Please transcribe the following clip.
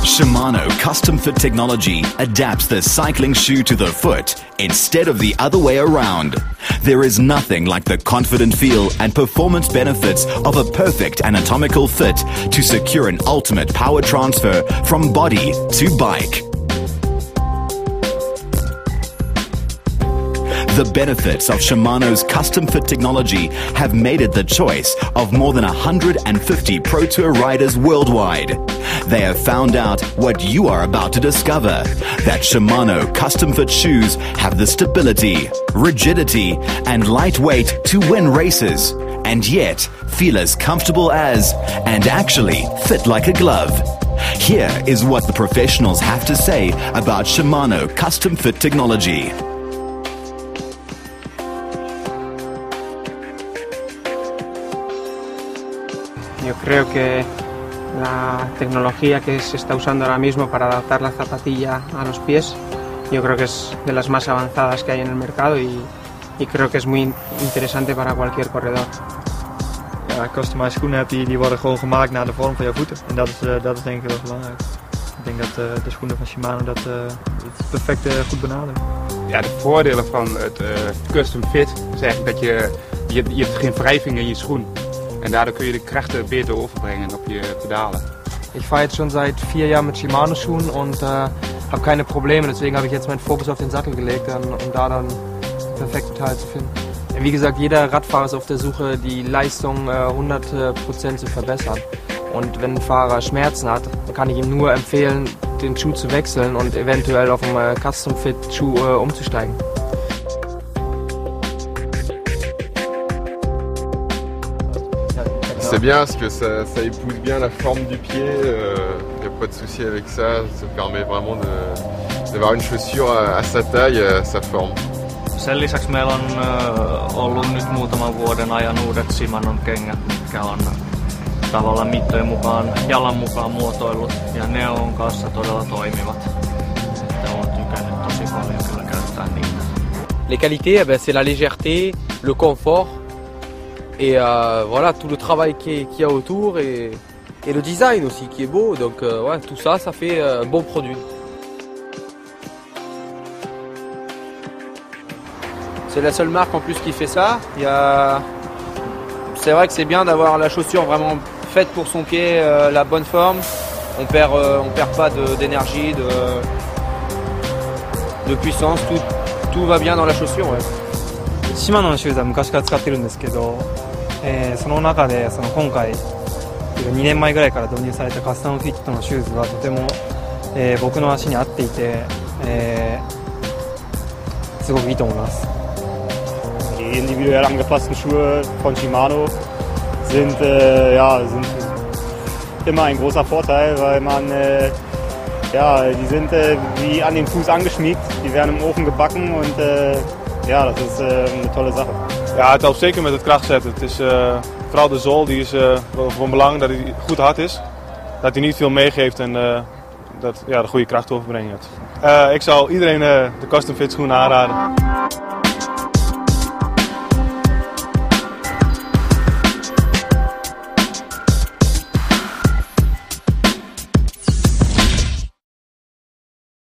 Shimano Custom Fit technology adapts the cycling shoe to the foot instead of the other way around. There is nothing like the confident feel and performance benefits of a perfect anatomical fit to secure an ultimate power transfer from body to bike. The benefits of Shimano's custom fit technology have made it the choice of more than 150 Pro Tour riders worldwide. They have found out what you are about to discover, that Shimano custom fit shoes have the stability, rigidity and lightweight to win races, and yet feel as comfortable as, and actually fit like a glove. Here is what the professionals have to say about Shimano custom fit technology. Yo creo que la tecnología que se está usando ahora mismo para adaptar la zapatilla a los pies, yo creo que es de las más avanzadas que hay en el mercado y creo que es muy interesante para cualquier corredor. Ja, customized schoenen hebt die worden gewoon gemaakt naar de vorm van jouw voeten. En dat is denk ik wel belangrijk. Ik denk dat de schoenen van Shimano dat het perfect goed benaderen. Ja, de voordelen van het custom fit is eigenlijk dat je hebt geen wrijving in je schoen. En daardoor kun je de krachten beter overbrengen op je pedalen. Ich fahre jetzt schon seit 4 Jahren mit Shimano-Schuhen und habe keine Probleme. Deswegen habe ich jetzt meinen Fokus auf den Sattel gelegt, um da dann den perfekten Teil zu finden. Wie gesagt, jeder Radfahrer ist auf der Suche, die Leistung 100% zu verbessern. Und wenn ein Fahrer Schmerzen hat, dann kann ich ihm nur empfehlen, den Schuh zu wechseln und eventuell auf einen Custom-Fit-Schuh umzusteigen. C'est bien parce que ça épouse bien la forme du pied, y a pas de souci avec ça, ça permet vraiment d'avoir une chaussure à sa taille, à sa forme. Sen lisäksi meillä on ollut nyt muutaman vuoden ajan uudet Shimanon kengät, mitkä on tavallaan mittojen mukaan, jalan mukaan muotoillut ja ne on kanssa todella toimivat. Että olen tykännyt tosi paljon kyllä käyttää niitä. Les qualités, c'est la légèreté, le confort. Et voilà, tout le travail qu'il y a autour et le design aussi qui est beau. Donc ouais, tout ça, ça fait un bon produit. C'est la seule marque en plus qui fait ça. C'est vrai que c'est bien d'avoir la chaussure vraiment faite pour son pied, la bonne forme. On perd pas d'énergie, de puissance. Tout va bien dans la chaussure. Ouais. シマノのシューズは昔から使ってるんですけど、その中で今回2年前ぐらいから導入されたカスタムフィットのシューズはとても、僕の足に合っていて、すごくいいと思います。Die individuell angepassten Schuhe von Shimano sind immer ein großer Vorteil, weil die sind wie an den Fuß angeschmiegt, die werden im Ofen gebacken und dat is een tolle Sache. Ja, het helpt zeker met het krachtzetten. Het is, vooral de zool die is van belang dat hij goed hard is. Dat hij niet veel meegeeft en dat de goede kracht overbrengt. Ik zal iedereen de custom fit schoenen aanraden.